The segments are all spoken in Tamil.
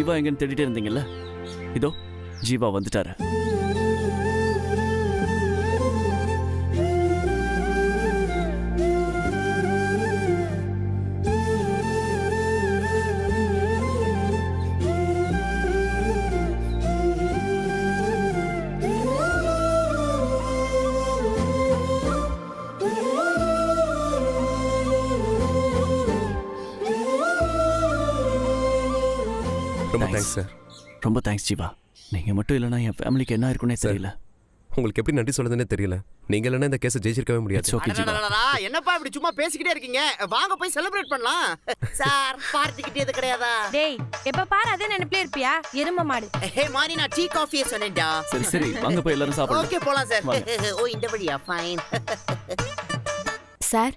ஜீவா எங்கன்னு தேடிட்டே இருந்தீங்கல்ல, இதோ ஜீவா வந்துட்டாரு. ரொம்ப தேங்க்ஸ் சார். ரொம்ப தேங்க்ஸ் ஜீவா. நீங்க மட்டும் இல்லைன்னா என் ஃபேமிலிக்கு என்ன இருக்குன்னே தெரியல. உங்களுக்கு எப்படி நன்றி சொல்லுதுன்னே தெரியல. நீங்க இல்லைன்னா இந்த கேஸை ஜெயிச்சிருக்கவே முடியாது. ஓகே ஜீவா. என்னப்பா இப்படி சும்மா பேசிக்கிட்டே இருக்கீங்க? வாங்க போய் செலிப்ரேட் பண்ணலாம். சார் பார்ட்டி கிட்டே கிடையாதா? டேய் எப்ப பாரு அதே நினைப்பிலே இருப்பியா எரும மாடு? ஹே மாரி நான் டீ காஃபியே சொன்னேன்டா. சரி சரி வாங்க போய் எல்லாரும் சாப்பிடலாம். ஓகே போலாம் சார். ஓ இந்த வழியா ஃபைன். சார்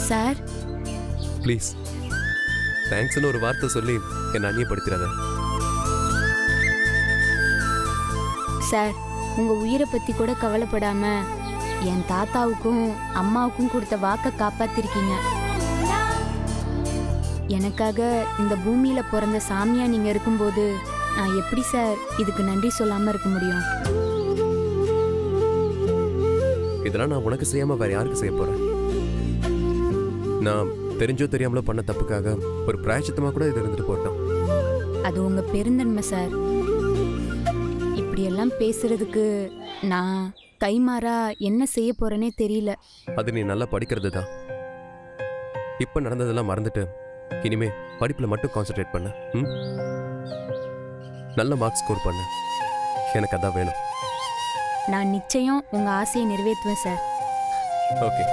சார் ப்ளீஸ் தேங்க்ஸ்னு ஒரு வார்த்தை சொல்லி என்னை அந்நியப்படுத்திடாத. சார் உங்க உயிரை பத்தி கூட கவலைப்படாம என் தாத்தாவுக்கும் அம்மாவுக்கும் கொடுத்த வாக்க காப்பாத்திருக்கீங்க. எனக்காக இந்த பூமியில பிறந்த சாமியா நீங்க இருக்கும்போது நான் எப்படி சார் இதுக்கு நன்றி சொல்லாம இருக்க முடியும்? இதெல்லாம் நான் உனக்கு செய்யாம வேற யாருக்கு செய்ய போறேன்? நான் தெரிஞ்சோ தெரியாமலோ பண்ண தப்புக்காக ஒரு பிராயச்சித்தமா கூட இது இருந்துட்டு போட்டோம். அது உங்க பெருந்தன்மை சார். இப்படியெல்லாம் பேசுறதுக்கு நான் கைமாறா என்ன செய்ய போறேனே தெரியல. அது நீ நல்லா படிக்கிறது தான். இப்ப நடந்ததெல்லாம் மறந்துட்டு இனிமே படிப்புல மட்டும் கான்சென்ட்ரேட் பண்ண. நல்ல மார்க்ஸ் ஸ்கோர் பண்ண. எனக்கு அதான் வேணும். நான் நிச்சயம் உங்க ஆசையை நிறைவேற்றுவேன் சார். ஓகே.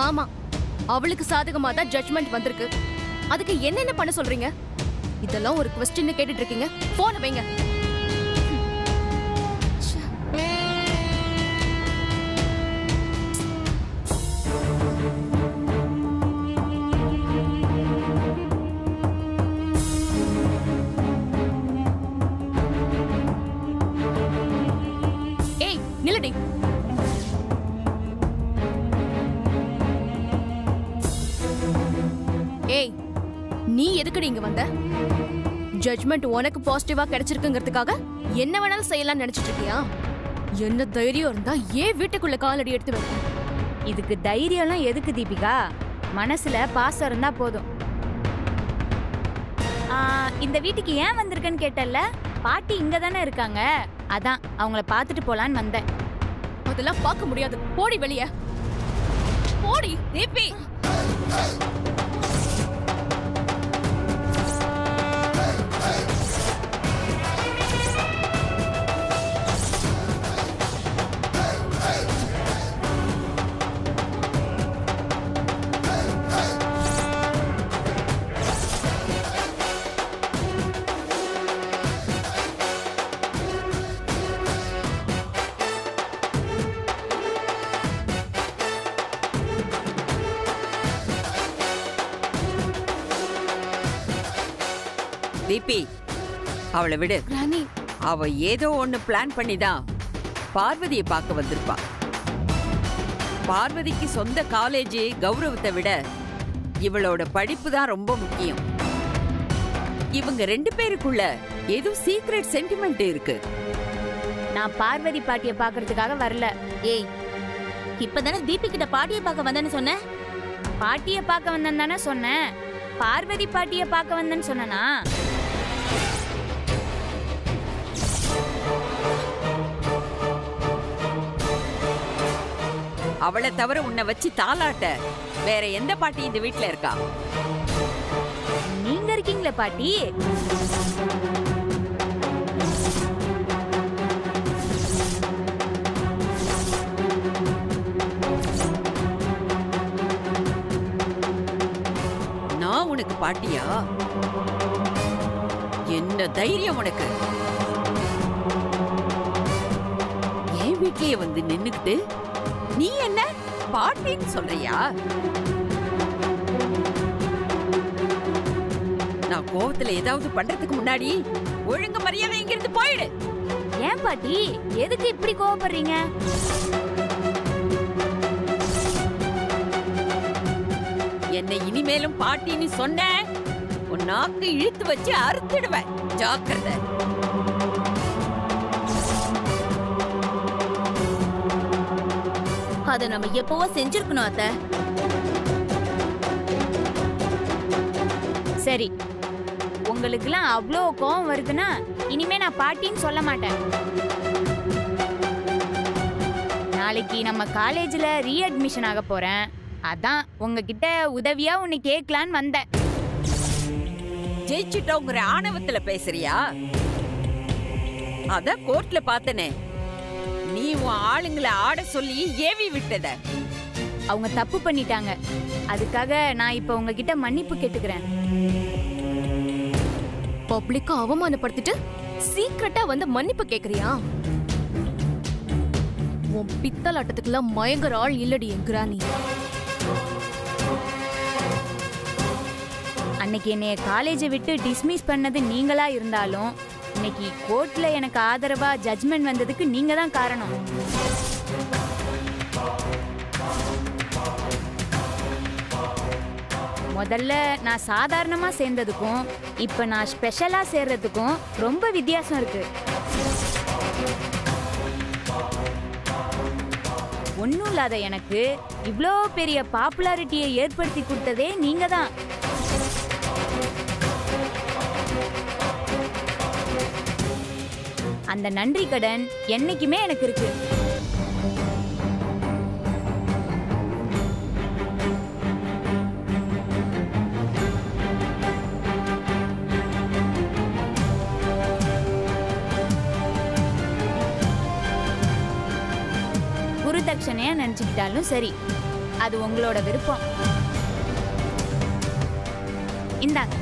ஆமா அவளுக்கு சாதகமா தான் ஜட்ஜ்மெண்ட் வந்திருக்கு. அதுக்கு என்னென்ன பண்ண சொல்றீங்க? இதெல்லாம் ஒரு क्वेश्चन கேட்டுட்டு இருக்கீங்க. போன் வைங்க. ஏய் நில்லடி. ஏய் நீ எதுக்குடி இங்க வந்த? ஜட்ஜ்மெண்ட் உனக்கு பாசிட்டிவா கிடைச்சிருக்குங்கிறதுக்காக என்ன வேணாலும் செய்யலாம்னு நினைச்சிட்டு இருக்கியா? என்ன தைரியம் இருந்தா ஏன் வீட்டுக்குள்ள காலடி எடுத்து வைக்க? இதுக்கு தைரியம்லாம் எதுக்கு தீபிகா? மனசுல பாசம் இருந்தா போதும். இந்த வீட்டுக்கு ஏன் வந்திருக்கேன்னு கேட்டல்ல? பாட்டி இங்க தானே இருக்காங்க, அதான் அவங்கள பார்த்துட்டு போலான்னு வந்தேன். அதெல்லாம் பார்க்க முடியாது. போடி வெளிய. போடி தீபி. தீபி அவளை விடு. ராணி அவ ஏதோ ஒண்ணு பிளான் பண்ணிதான் பார்வதியை பார்க்க வந்திருப்பா. பார்வதிக்கு சொந்த காலேஜ் கௌரவத்தை விட இவளோட படிப்பு தான் ரொம்ப முக்கியம். இவங்க ரெண்டு பேருக்குள்ள ஏதோ சீக்ரெட் சென்டிமெண்ட் இருக்கு. நான் பார்வதி பாட்டியை பார்க்கறதுக்காக வரல. ஏய் இப்பதானே தீபி கிட்ட பாட்டியை பார்க்க வந்தேன்னு சொன்ன? பாட்டியை பார்க்க வந்தேன்னு தானே சொன்னேன். பார்வதி பாட்டியை பார்க்க வந்தேன்னு சொன்னனா? அவளை தவிர உன்னை வச்சு தாளாட்ட வேற எந்த பாட்டி இந்த வீட்டுல இருக்கா? நீங்க இருக்கீங்களா பாட்டி? நான் உனக்கு பாட்டியா? என்ன தைரியம் உனக்கு? என் வீட்லயே வந்து நின்னுக்கிட்டு நீ என்ன பாட்டின்னு சொல்றியா? நான் கோவத்துல ஏதாவது பண்றதுக்கு முன்னாடி ஒழுங்கு மரியாதை இங்கிருந்து போயிடு. ஏன் பாட்டி எதுக்கு இப்படி கோவப்படுறீங்க? என்னை இனிமேலும் பாட்டின்னு சொன்ன உன் நாக்கு இழுத்து வச்சு அறுத்துடுவேன். ஜாக்கிரதை. அத நம்ம எப்பவோ செஞ்சிருக்கணும் அத்தை. சரி, உங்களுக்குலாம் அவ்வளோ கோவம் வருதுன்னா இனிமே நான் பாட்டின்னு சொல்ல மாட்டேன். நாளைக்கு நம்ம காலேஜ்ல ரீஅட்மிஷன் ஆக போறேன். அதான் உங்ககிட்ட உதவியா ஒன்னு கேட்கலான்னு வந்தேன். ஜெயிச்சுட்டோங்கிற ஆணவத்துல பேசுறியா? அத கோர்ட்ல பார்த்தனே, நீ உன் ஆளுங்களை ஆட சொல்லி ஏவி விட்டத. அவங்க தப்பு பண்ணிட்டாங்க. அதுக்காக நான் இப்ப உங்ககிட்ட மன்னிப்பு கேட்டுக்கிறேன். பப்ளிக்கா அவமானப்படுத்திட்டு சீக்கிரட்டா வந்து மன்னிப்பு கேக்குறியா? உன் பித்தலாட்டத்துக்குலாம் மயங்கர ஆள் இல்லடி என்கிறா நீ. அன்னைக்கு என்னைய காலேஜை விட்டு டிஸ்மிஸ் பண்ணது நீங்களா இருந்தாலும் இன்னைக்கு கோர்ட்ல எனக்கு ஆதரவா ஜட்ஜ்மெண்ட் வந்ததுக்கு நீங்க தான் காரணம். முதல்ல நான் சாதாரணமா சேர்ந்ததுக்கும் இப்ப நான் ஸ்பெஷலா சேர்றதுக்கும் ரொம்ப வித்தியாசம் இருக்கு. ஒன்றும் இல்லாத எனக்கு இவ்வளோ பெரிய பாப்புலாரிட்டியை ஏற்படுத்தி கொடுத்ததே நீங்க தான். அந்த நன்றி கடன் என்னைக்குமே எனக்கு இருக்கு. குருதட்சணையா நினைச்சுக்கிட்டாலும் சரி, அது உங்களோட விருப்பம். இந்தாங்க.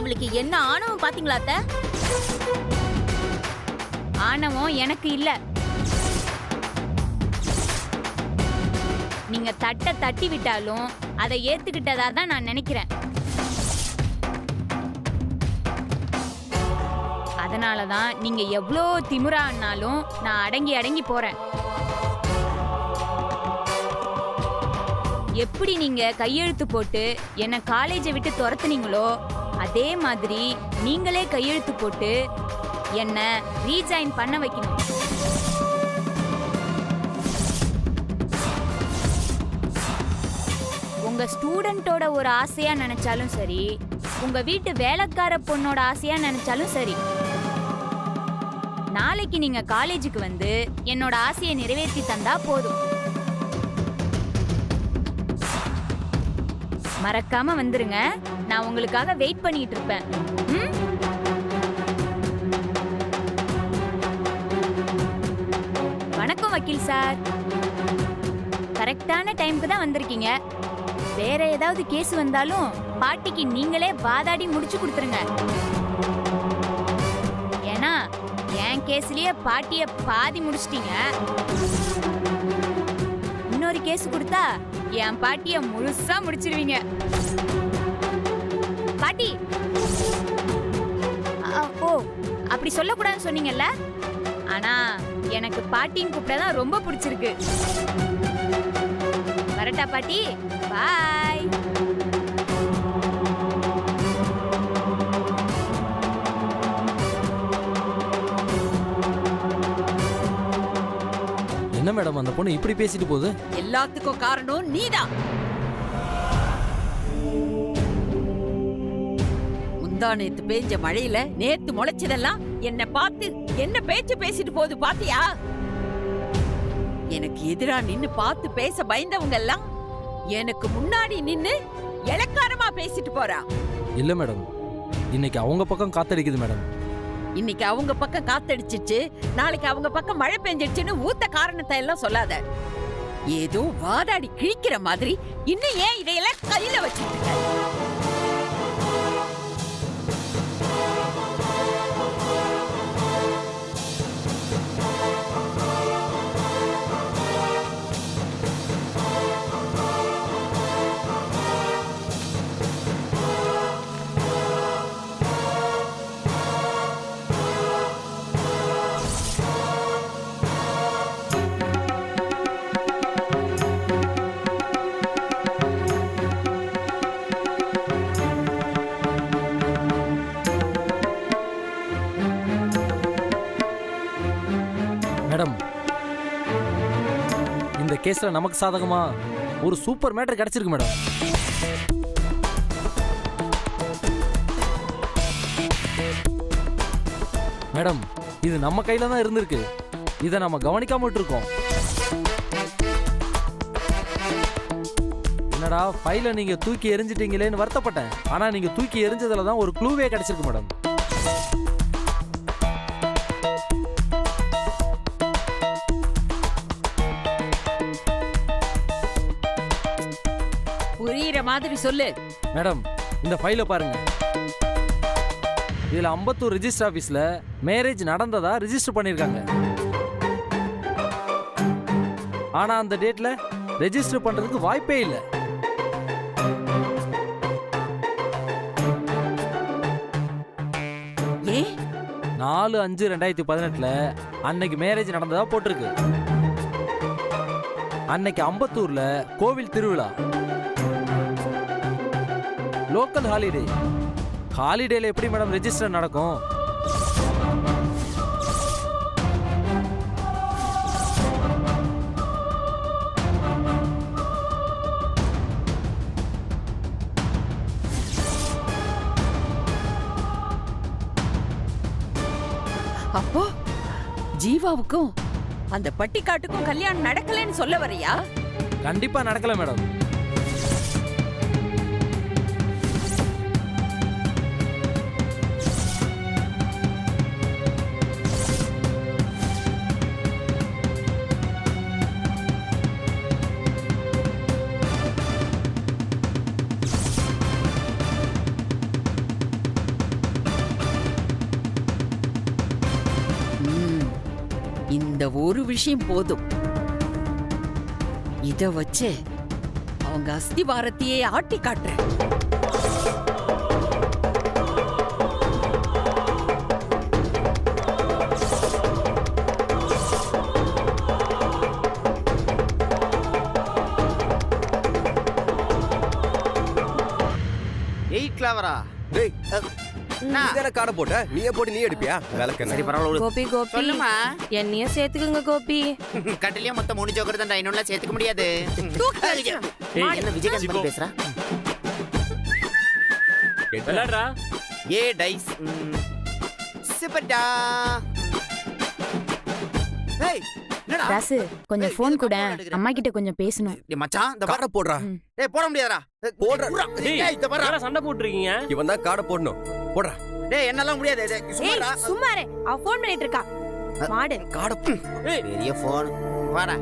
இவளுக்கு என்ன ஆணவம் பாத்தீங்களா அத்தை? ஆணவம் எனக்கு இல்ல. நீங்க தட்டை தட்டி விட்டாலும் அதை ஏத்துக்கிட்டதா தான் நான் நினைக்கிறேன். அதனாலதான் நீங்க எவ்வளோ திமிரானாலும் நான் அடங்கி அடங்கி போறேன். எப்படி நீங்க கையெழுத்து போட்டு என்ன காலேஜை விட்டு துரத்துனீங்களோ அதே மாதிரி நீங்களே கையெழுத்து போட்டு என்ன ரீஜாயின் பண்ண வைக்கணும். உங்க ஸ்டூடெண்டோட ஒரு ஆசையா நினைச்சாலும் சரி, உங்க வீட்டு வேலைக்கார பொண்ணோட ஆசையா நினைச்சாலும் சரி, நாளைக்கு நீங்க காலேஜுக்கு வந்து என்னோட ஆசையை நிறைவேற்றி தந்தா போதும். மறக்காம வந்துருங்க. நான் உங்களுக்காக வெயிட் பண்ணிட்டு இருப்பேன். வணக்கம் வக்கீல் சார். கரெக்டான டைமுக்கு தான் வந்திருக்கீங்க. வேற ஏதாவது கேஸ் வந்தாலும் பாட்டிக்கு நீங்களே வாதாடி முடிச்சு கொடுத்துருங்க. ஏன்னா என் கேஸ்லயே பாட்டிய பாதி முடிச்சிட்டீங்க. இன்னொரு கேஸ் கொடுத்தா என் பாட்டிய முழுசா முடிச்சிருவீங்க. பாட்டி, ஓ அப்படி சொல்லக்கூடாதுன்னு சொன்னீங்கல்ல, ஆனா எனக்கு பாட்டின்னு கூப்பிட்டதான் ரொம்ப பிடிச்சிருக்கு. வரட்டா பாட்டி, பாய். என்ன மேடம் அந்த பொண்ணு இப்படி பேசிட்டு போகுது? எல்லாத்துக்கும் காரணம் நீதான். முந்தா நேத்து பேஞ்ச மழையில நேத்து முளைச்சதெல்லாம் என்ன பார்த்து என்ன பேச்சு பேசிட்டு போகுது பாத்தியா? எனக்கு எதிரா நின்னு பார்த்து பேச பயந்தவங்க எல்லாம் எனக்கு முன்னாடி நின்னு இளக்காரமா பேசிட்டு போறா. இல்ல மேடம், இன்னைக்கு அவங்க பக்கம் காத்தடிக்குது மேடம். இன்னைக்கு அவங்க பக்கம் காத்தடிச்சிச்சு, நாளைக்கு அவங்க பக்கம் மழை பெஞ்சிடுச்சுன்னு ஊத்த காரணத்தை எல்லாம் சொல்லாத. ஏதோ வாதாடி கிழிக்கிற மாதிரி இன்னும் ஏன் இதையெல்லாம் கையில வச்சுட்டு இருக்க? மேடம், இந்த கேஸ்ல நமக்கு சாதகமா ஒரு சூப்பர் மேட்டர் கிடைச்சிருக்கு மேடம். மேடம், இது நம்ம கையில தான் இருந்திருக்கு. இதை நம்ம கவனிக்காம விட்டுருக்கோம். என்னடா ஃபைலை நீங்க தூக்கி எரிஞ்சிட்டீங்களேன்னு வருத்தப்பட்டேன். ஆனா நீங்க தூக்கி எரிஞ்சதுல தான் ஒரு க்ளூவே கிடைச்சிருக்கு மேடம். புரியுற மாதிரி சொல்லு. மேடம், இந்த ஃபைலை பாருங்க. இதுல அம்பத்தூர் ரெஜிஸ்டர் ஆபீஸ்ல மேரேஜ் நடந்ததா ரெஜிஸ்டர் பண்ணிருக்காங்க. ஆனா அந்த டேட்ல ரெஜிஸ்டர் பண்றதுக்கு வாய்ப்பே இல்லை. ஏ 4/5/2018 அன்னைக்கு மேரேஜ் நடந்ததா போட்டிருக்கு. அன்னைக்கு அம்பத்தூர்ல கோவில் திருவிழா, லோக்கல் ஹாலிடே. ஹாலிடேல எப்படி மேடம் ரெஜிஸ்டர் நடக்கும்? அப்போ ஜீவாவுக்கும் அந்த பட்டிக்காட்டுக்கும் கல்யாணம் நடக்கலன்னு சொல்ல வரியா? கண்டிப்பா நடக்கல மேடம். இந்த ஒரு விஷயம் போதும். இத வச்சு அவங்க அஸ்திவாரத்தையே ஆட்டி காட்டுறேன். கிளவரா டேய் நீதானே காடை போட்ட, நீயே போட்டு நீ எடுப்பியா? விளக்கண்ண. சரி பரவாயில்ல. கோபி கோபி சொல்லுமா. என்னையும் சேர்த்துக்குங்க கோபி. கட்டிலே மொத்தம் 3 ஜோக்கர் தான், இன்னொன்னு சேர்த்துக்க முடியாது. என்ன விஜயகாந்த் பத்தி பேசுறா? விளையாடுறா. ஏ டைஸ் சூப்பர்டா. ஏய் என்னடா? ராசு கொஞ்சம் ஃபோன் கூட அம்மா கிட்ட கொஞ்சம் பேசணும். டேய் மச்சான் இந்த காடை போடுறா. டேய் போட முடியாதுடா. போடுறா. டேய் இந்த பாரு சண்டை போட்டுருக்கீங்க. இவன் தான் காடை போடணும். போடுறா. டேய் என்னலாம் முடியாது. டேய் சும்மாடா. சும்மாரே அவ ஃபோன் பண்ணிட்டு இருக்கா. மாடு காடை பெரிய ஃபோன் வாடா.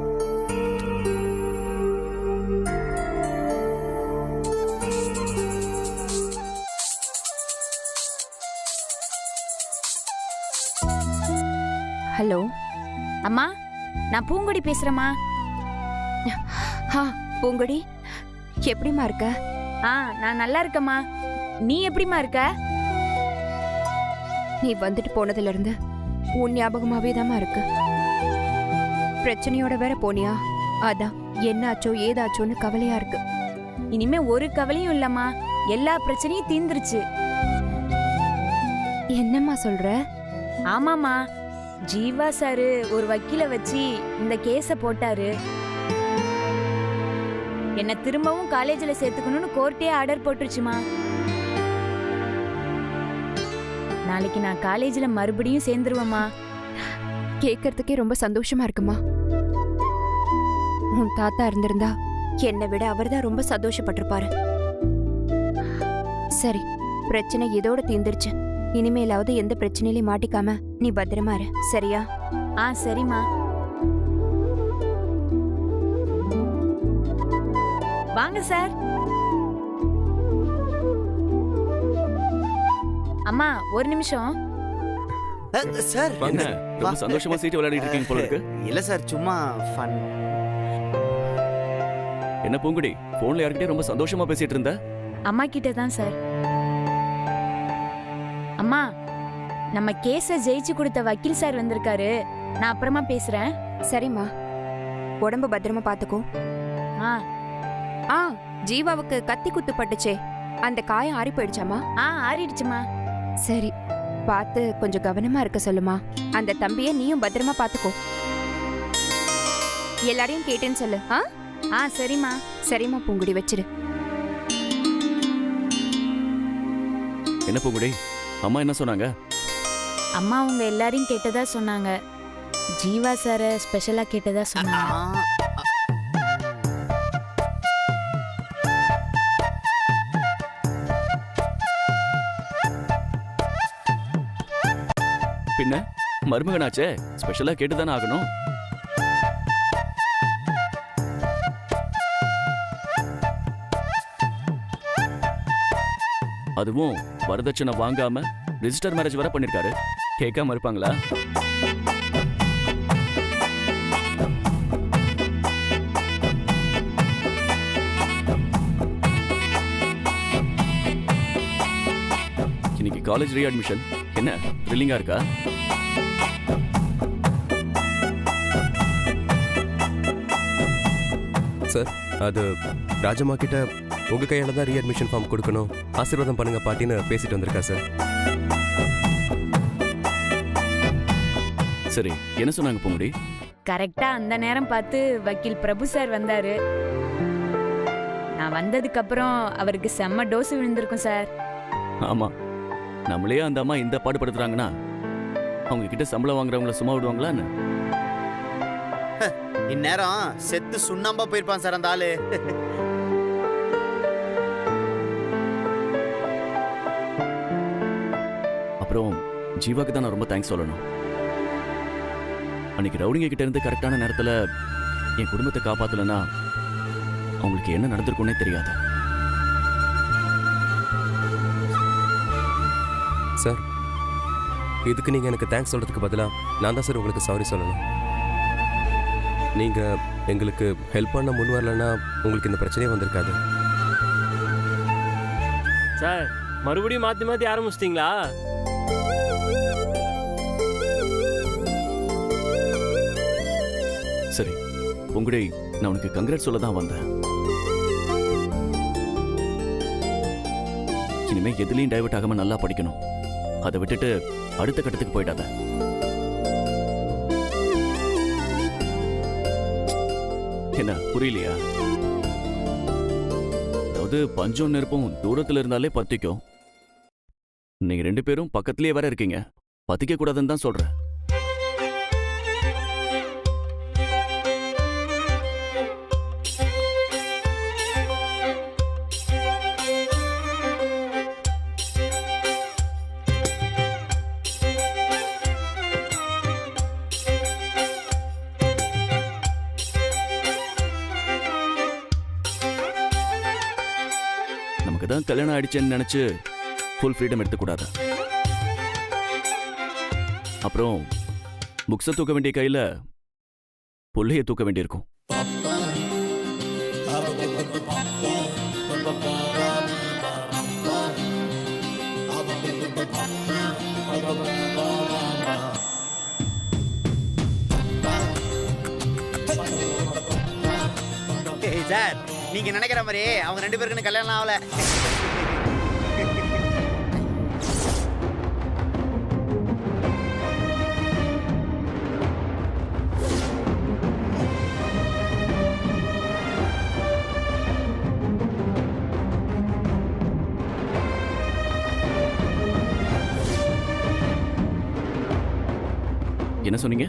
ஹலோ அம்மா, நான் பூங்கொடி பேசுறேம்மா. பூங்கொடி எப்படிம்மா இருக்க? நான் நல்லா இருக்கேம்மா. நீ எப்படிம்மா இருக்க? நீ வந்துட்டு போனதுல இருந்து உன் ஞாபகமாவே தாம்மா இருக்கு. பிரச்சனையோட வேற போனியா, அதான் என்னாச்சோ ஏதாச்சோன்னு கவலையா இருக்கு. இனிமே ஒரு கவலையும் இல்லம்மா, எல்லா பிரச்சனையும் தீந்துருச்சு. என்னம்மா சொல்ற? ஆமாம்மா, ஜீவா சாரு ஒரு வக்கீல வச்சு இந்த கேஸ போட்டாரு. என்ன திரும்பவும் காலேஜ்ல சேர்த்துக்கணும்னு கோர்ட்டே ஆர்டர் போட்டுருச்சுமா. நாளைக்கு நான் காலேஜ்ல மறுபடியும் சேர்ந்துருவேம்மா. கேட்கறதுக்கே ரொம்ப சந்தோஷமா இருக்குமா. உன் தாத்தா இருந்திருந்தா என்னை விட அவர்தான் ரொம்ப சந்தோஷப்பட்டிருப்பாரு. சரி, பிரச்சனை இதோட தீர்ந்துருச்சு. இனிமேலாவது எந்த பிரச்சனையிலையும் மாட்டிக்காம நீ பத்திரமா இரு, சரியா? ஆ சரிம்மா. வாங்க சார். அம்மா ஒரு நிமிஷம். சார் வாங்க, ரொம்ப சந்தோஷமா சீட்டு விளையாடிட்டு இருக்கீங்க போல இருக்கு. இல்ல சார், சும்மா ஃபன். என்ன பூங்குடி, போன்ல யார்கிட்டயும் ரொம்ப சந்தோஷமா பேசிட்டு இருந்த? அம்மா கிட்ட தான் சார். அம்மா, நம்ம கேஸ ஜெயிச்சு கொடுத்த வக்கீல் சார் வந்திருக்காரு. நான் அப்புறமா பேசுறேன். சரிம்மா, உடம்பு பத்திரமா பாத்துக்கோ. ஆ ஆ, ஜீவாவுக்கு கத்தி குத்து பட்டுச்சே, அந்த காயம் ஆறி போயிடுச்சாமா? ஆ ஆறிடுச்சுமா. சரி, பார்த்து கொஞ்சம் கவனமா இருக்க சொல்லுமா. அந்த தம்பியை நீயும் பத்திரமா பாத்துக்கோ. எல்லாரையும் கேட்டேன்னு சொல்லு. ஆ ஆ சரிம்மா. சரிம்மா பூங்குடி, வச்சிரு. என்ன பூங்குடி, அம்மா என்ன சொன்னாங்க? அம்மா உங்க எல்லாரையும் கேட்டதா சொன்னாங்க. ஜீவா சார ஸ்பெஷலா கேட்டதா சொன்னாங்க. பின்ன மருமகனாச்சே, ஸ்பெஷலா கேட்டுதானே ஆகணும். அதுவும் வரதட்சணை வாங்காம ரிஜிஸ்டர் மேரேஜ் வர பண்ணிருக்காரு. கேட்காம இருப்பாங்களா? இன்னைக்கு காலேஜ் ரீஅட்மிஷன் என்ன த்ரில்லிங்கா இருக்கா? சார், அது ராஜம்மா கிட்ட உங்க கையால தான் ரீஅட்மிஷன் ஃபார்ம் கொடுக்கணும், ஆசீர்வாதம் பண்ணுங்க பாட்டின்னு பேசிட்டு வந்திருக்கா சார். சரி, என்ன சொன்னாங்க பூங்குடி? கரெக்டா அந்த நேரம் பார்த்து வக்கீல் பிரபு சார் வந்தாரு. நான் வந்ததுக்கு அப்புறம் அவருக்கு செம்ம டோஸ் விழுந்திருக்கும் சார். ஆமா, நம்மளே அந்த அம்மா இந்த பாடுபடுத்துறாங்கன்னா அவங்க கிட்ட சம்பளம் வாங்குறவங்கள சும்மா விடுவாங்களான்னு? இந்நேரம் செத்து சுண்ணாம்பா போயிருப்பான் சார் அந்த ஆளு. அப்புறம் ஜீவாக்கு தான் நான் ரொம்ப தேங்க்ஸ் சொல்லணும். அன்னைக்கு ரவுடிங்க கிட்ட இருந்து கரெக்டான நேரத்துல என் குடும்பத்தை காப்பாத்தலன்னா அவங்களுக்கு என்ன நடந்திருக்கும்னே தெரியாது. சார், இதுக்கு நீங்க எனக்கு தேங்க்ஸ் சொல்றதுக்கு பதிலா நான் தான் சார் உங்களுக்கு சாரி சொல்லணும். நீங்க எங்களுக்கு ஹெல்ப் பண்ண முன் வரலன்னா உங்களுக்கு இந்த பிரச்சனையே வந்திருக்காது. சார், மறுபடியும் மாத்தி மாத்தி ஆரம்பிச்சிட்டீங்களா? சரி பூங்குடி, நான் உனக்கு கங்க்ராட் சொல்ல தான் வந்தேன். இனிமே எதுலயும் டைவர்ட் ஆகாம நல்லா படிக்கணும். அதை விட்டுட்டு அடுத்த கட்டத்துக்கு போயிட்டாத. என்ன புரியலையா? அதாவது பஞ்சம் நெருப்பும் தூரத்துல இருந்தாலே பத்திக்கும். நீங்க 2 பேரும் பக்கத்திலேயே வேற இருக்கீங்க, பத்திக்க கூடாதுன்னு தான் சொல்றேன். நமக்கு தான் கல்யாணம் ஆயிடுச்சேன்னு நினைச்சு ஃபுல் ஃப்ரீடம் எடுத்துக்கூடாது. அப்புறம் புக்ஸை தூக்க வேண்டிய கையில புள்ளையை தூக்க வேண்டியிருக்கும். சார், நீங்க நினைக்கிற மாதிரி அவங்க 2 பேருக்கு கல்யாணம் ஆகல. என்ன சொன்னீங்க?